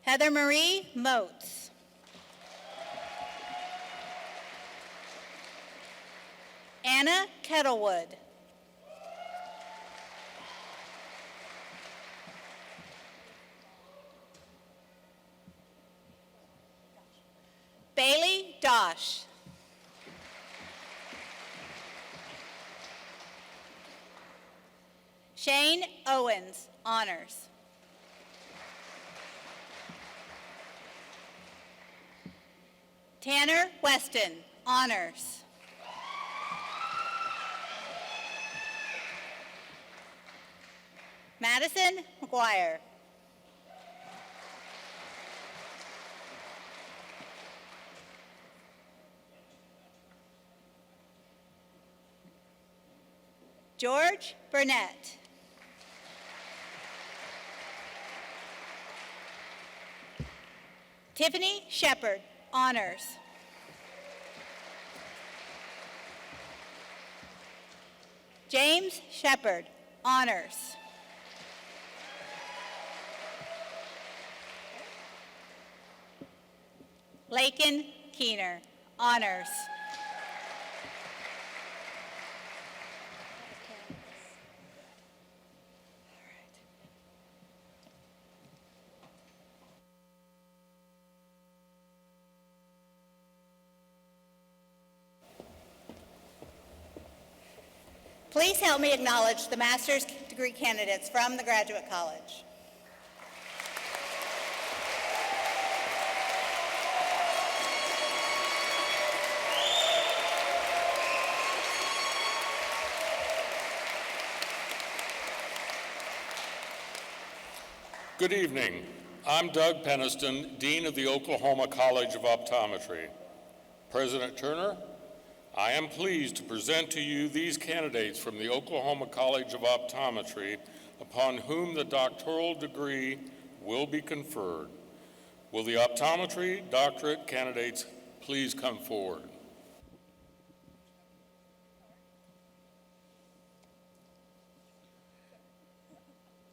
Heather Marie Motes. Anna Kettlewood. Bailey Dosh. Shane Owens, honors. Tanner Weston, honors. Madison McGuire. George Burnett. Tiffany Shepard, honors. James Shepard, honors. Lakin Keener, honors. Please help me acknowledge the master's degree candidates from the Graduate College. Good evening. I'm Doug Peniston, Dean of the Oklahoma College of Optometry. President Turner, I am pleased to present to you these candidates from the Oklahoma College of Optometry upon whom the doctoral degree will be conferred. Will the optometry doctorate candidates please come forward?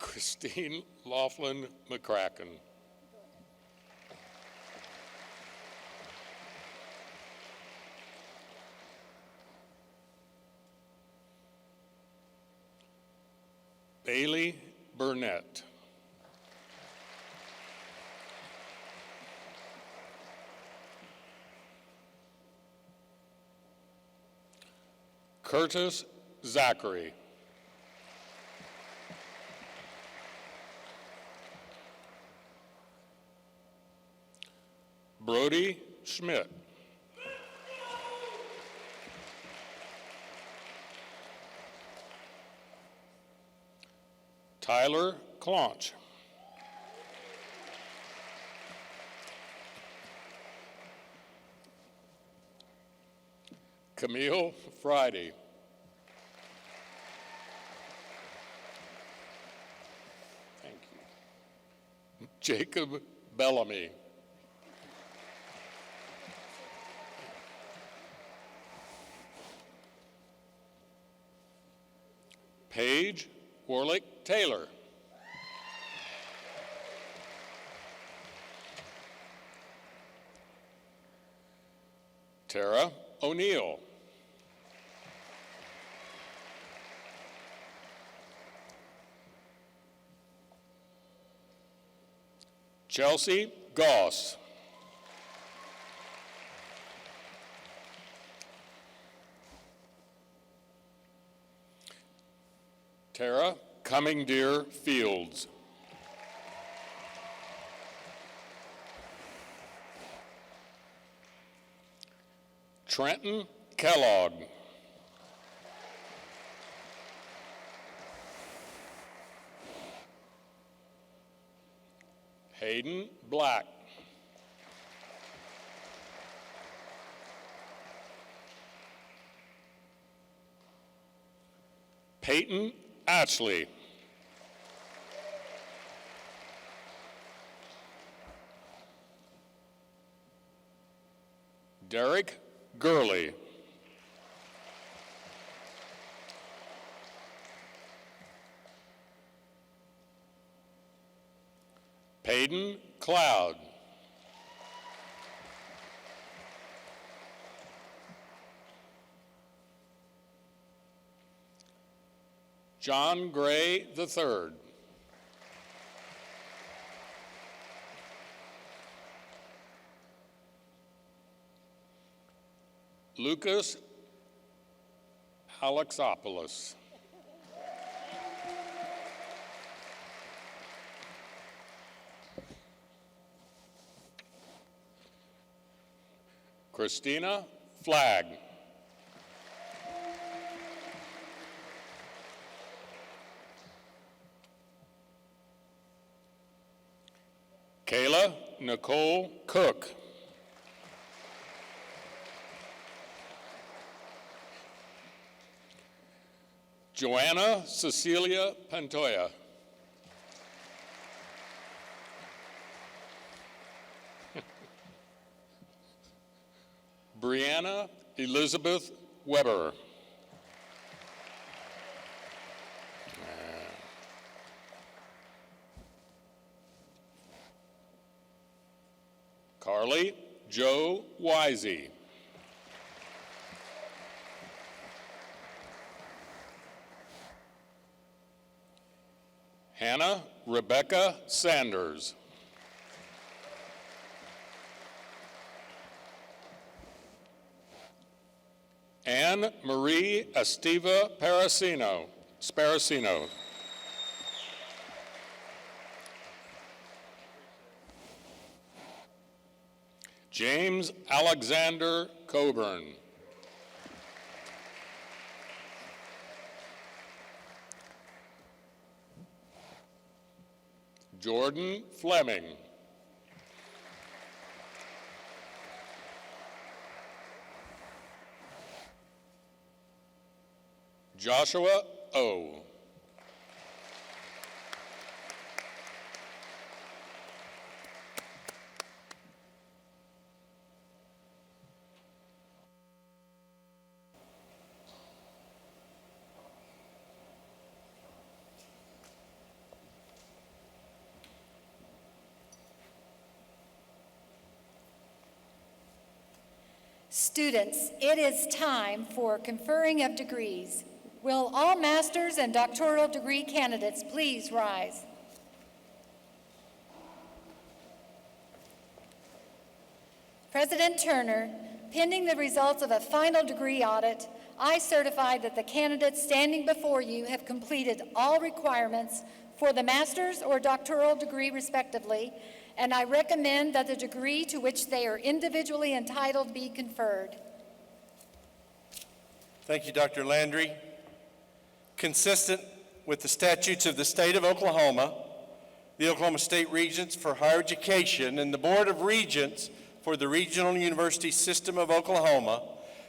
Christine Laughlin McCracken. Bailey Burnett. Curtis Zachary. Brody Schmidt. Tyler Claunch. Camille Friday. Thank you. Jacob Bellamy. Paige Warlick Taylor. Tara O'Neill. Chelsea Goss. Tara Cummingdeer Fields. Trenton Kellogg. Hayden Black. Peyton Ashley. Derek Gurley. Peyton Cloud. John Gray III. Lucas Alexopoulos. Christina Flagg. Kayla Nicole Cook. Joanna Cecilia Pantoya. Brianna Elizabeth Weber. Carly Joe Wisey. Hannah Rebecca Sanders. Anne Marie Estiva Sparacino. James Alexander Coburn. Jordan Fleming. Joshua O. Students, it is time for conferring of degrees. Will all master's and doctoral degree candidates please rise? President Turner, pending the results of a final degree audit, I certify that the candidates standing before you have completed all requirements for the master's or doctoral degree respectively, and I recommend that the degree to which they are individually entitled be conferred. Thank you, Dr. Landry. Consistent with the statutes of the state of Oklahoma, the Oklahoma State Regents for Higher Education, and the Board of Regents for the Regional University System of Oklahoma,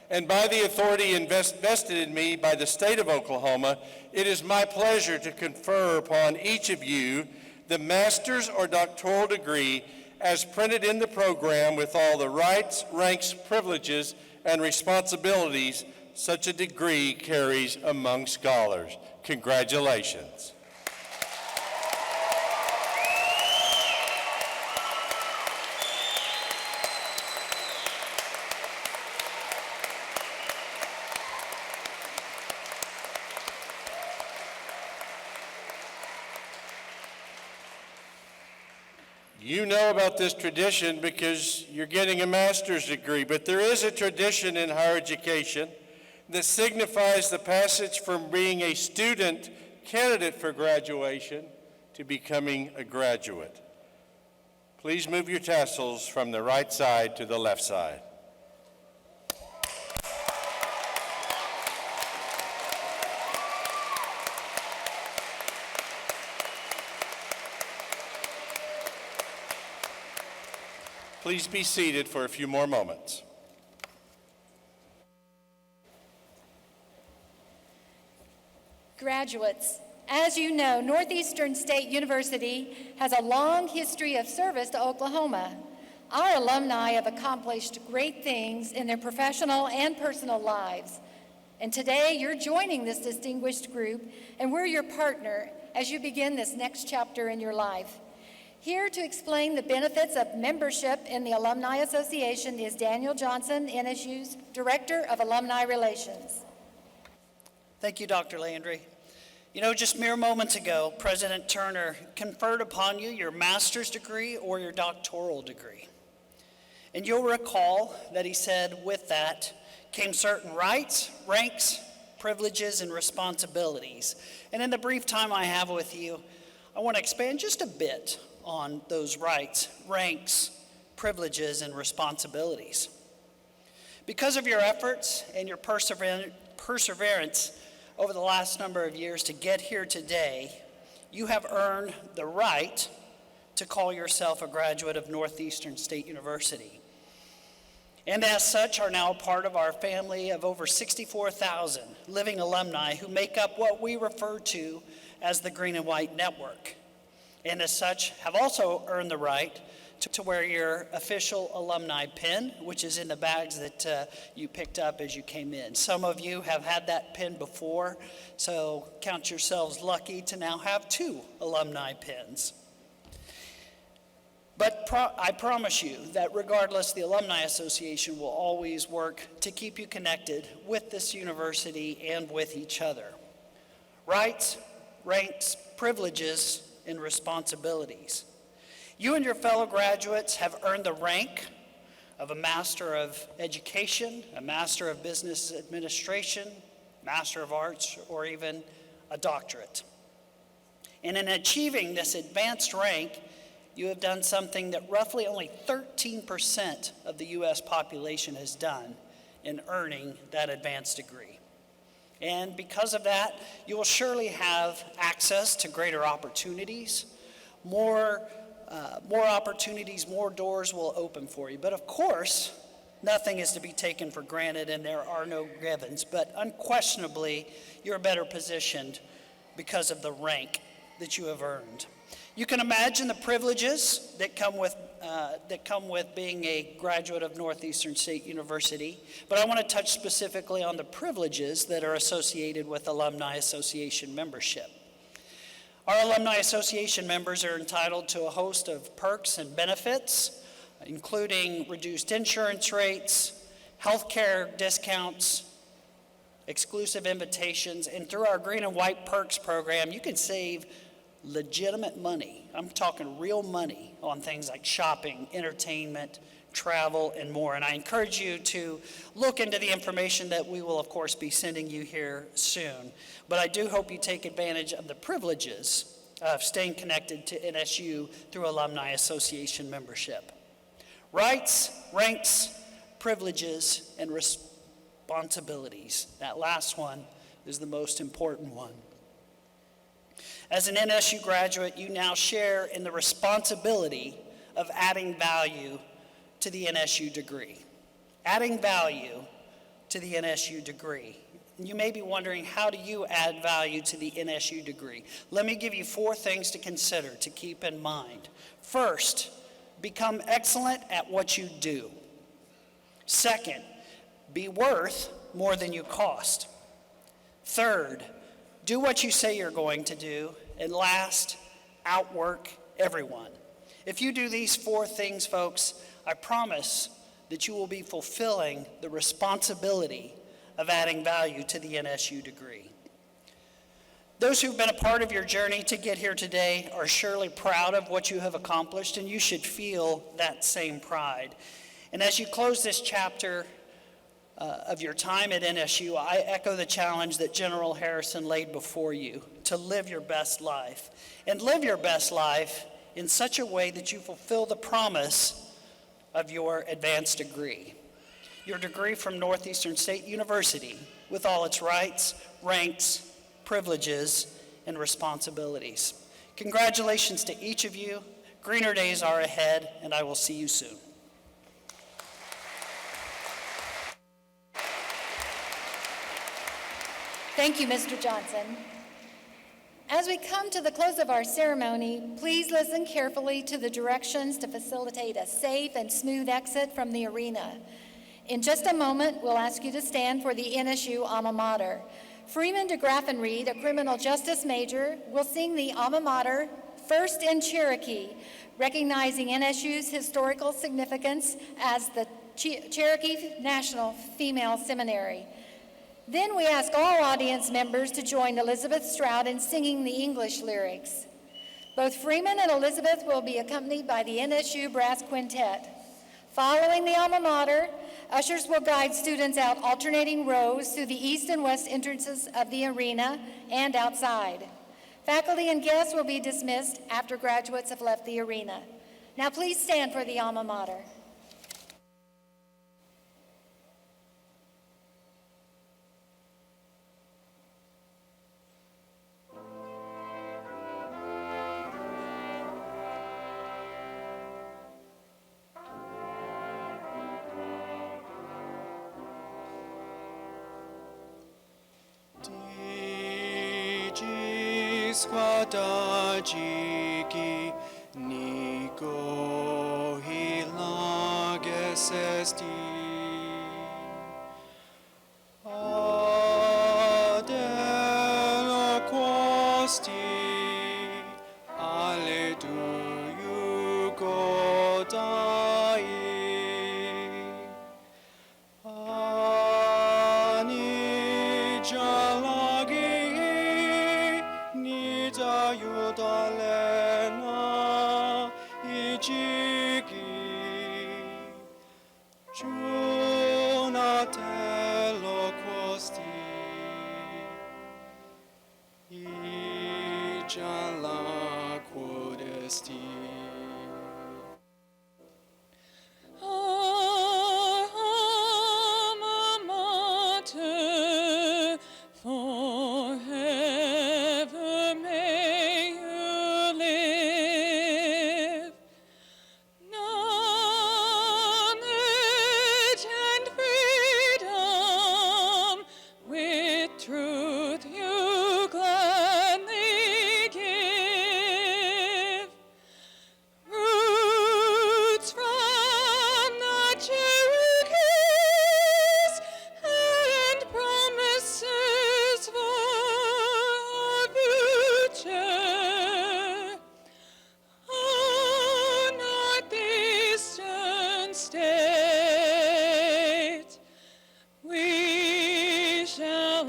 and by the authority vested in me by the state of Oklahoma, it is my pleasure to confer upon each of you the master's or doctoral degree as printed in the program with all the rights, ranks, privileges, and responsibilities such a degree carries among scholars. Congratulations. You know about this tradition because you're getting a master's degree, but there is a tradition in higher education that signifies the passage from being a student candidate for graduation to becoming a graduate. Please move your tassels from the right side to the left side. Please be seated for a few more moments. Graduates, as you know, Northeastern State University has a long history of service to Oklahoma. Our alumni have accomplished great things in their professional and personal lives. And today you're joining this distinguished group, and we're your partner as you begin this next chapter in your life. Here to explain the benefits of membership in the Alumni Association is Daniel Johnson, NSU's Director of Alumni Relations. Thank you, Dr. Landry. You know, just mere moments ago, President Turner conferred upon you your master's degree or your doctoral degree. And you'll recall that he said with that came certain rights, ranks, privileges, and responsibilities. And in the brief time I have with you, I want to expand just a bit on those rights, ranks, privileges, and responsibilities. Because of your efforts and your perseverance over the last number of years to get here today, you have earned the right to call yourself a graduate of Northeastern State University. And as such are now part of our family of over 64,000 living alumni who make up what we refer to as the Green and White Network. And as such, have also earned the right to wear your official alumni pin, which is in the bags that you picked up as you came in. Some of you have had that pin before, so count yourselves lucky to now have 2 alumni pins. But I promise you that regardless, the Alumni Association will always work to keep you connected with this university and with each other. Rights, ranks, privileges, and responsibilities. You and your fellow graduates have earned the rank of a Master of Education, a Master of Business Administration, Master of Arts, or even a doctorate. And in achieving this advanced rank, you have done something that roughly only 13% of the U.S. population has done in earning that advanced degree. And because of that, you will surely have access to greater opportunities, more opportunities, more doors will open for you. But of course, Nothing is to be taken for granted, and there are no givens, but unquestionably, you're better positioned because of the rank that you have earned. You can imagine the privileges that come with being a graduate of Northeastern State University, but I want to touch specifically on the privileges that are associated with Alumni Association membership. Our Alumni Association members are entitled to a host of perks and benefits, including reduced insurance rates, healthcare discounts, exclusive invitations, and through our Green and White Perks program, you can save legitimate money. I'm talking real money on things like shopping, entertainment, travel, and more. And I encourage you to look into the information that we will, of course, be sending you here soon. But I do hope you take advantage of the privileges of staying connected to NSU through Alumni Association membership. Rights, ranks, privileges, and responsibilities. That last one is the most important one. As an NSU graduate, you now share in the responsibility of adding value to the NSU degree. Adding value to the NSU degree. You may be wondering, how do you add value to the NSU degree? Let me give you 4 things to consider, to keep in mind. First, become excellent at what you do. Second, be worth more than you cost. Third, do what you say you're going to do. And last, outwork everyone. If you do these 4 things, folks, I promise that you will be fulfilling the responsibility of adding value to the NSU degree. Those who've been a part of your journey to get here today are surely proud of what you have accomplished, and you should feel that same pride. And as you close this chapter of your time at NSU, I echo the challenge that General Harrison laid before you, to live your best life. And live your best life in such a way that you fulfill the promise of your advanced degree. Your degree from Northeastern State University, with all its rights, ranks, privileges, and responsibilities. Congratulations to each of you. Greener days are ahead, and I will see you soon. Thank you, Mr. Johnson. As we come to the close of our ceremony, please listen carefully to the directions to facilitate a safe and smooth exit from the arena. In just a moment, we'll ask you to stand for the NSU Alma Mater. Freeman de Graffenried, a criminal justice major, will sing the Alma Mater first in Cherokee, recognizing NSU's historical significance as the Cherokee National Female Seminary. Then we ask all audience members to join Elizabeth Stroud in singing the English lyrics. Both Freeman and Elizabeth will be accompanied by the NSU Brass Quintet. Following the Alma Mater, ushers will guide students out alternating rows through the east and west entrances of the arena and outside. Faculty and guests will be dismissed after graduates have left the arena. Now please stand for the Alma Mater. Squadagigi Nico Hilages esti Adelo quasti Alleluia Godai Yudalena Ijigi Junatelo Quosti Ijala Quodesti Alma Mater, forever may you live. Name we shall